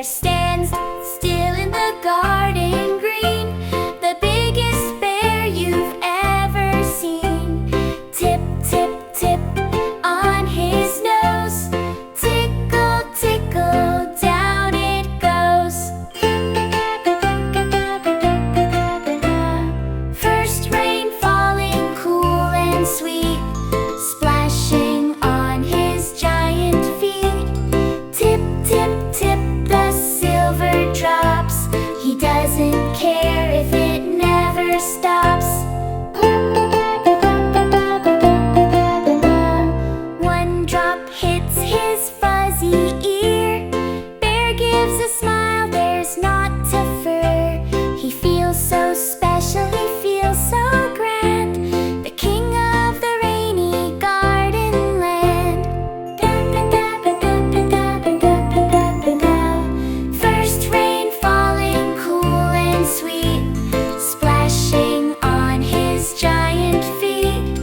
stands still in the garden green, the biggest bear you've ever seen. Tip, tip, tip on his nose, tickle, tickle, down it goes. First rain falling cool and sweet, splashing on his giant feet. Tip, tip, tip, the silver drops. He doesn't care if it never stops. One drop hits his fuzzy ear. Bear gives a smile, there's not to fur. He feels so special, he feels so grand, the king of the rainy garden land. First rain falling cool and sweet, splashing on his giant feet.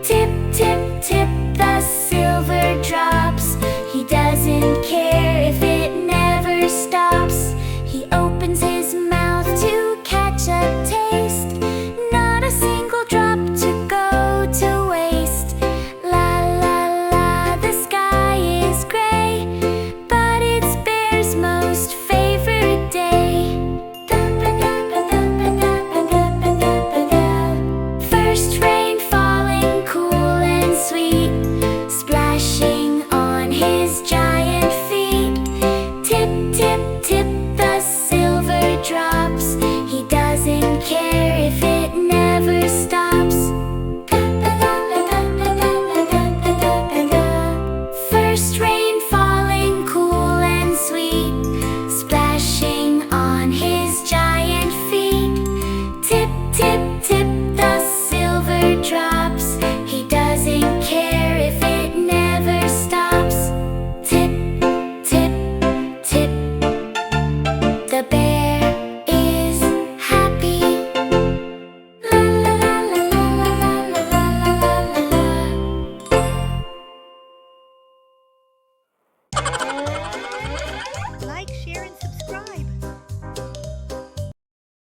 Tip, tip, tip, the silver drops. He doesn't care if it never stops. He opens his mouth to catch a taste, not a single drop to go to waste. La la la, the sky is gray, but it's Bear's most favorite day. First rain falling cool and sweet, splashing on his giant feet. Tip, tip, tip, the silver drops. He doesn't care if it never stops. First rain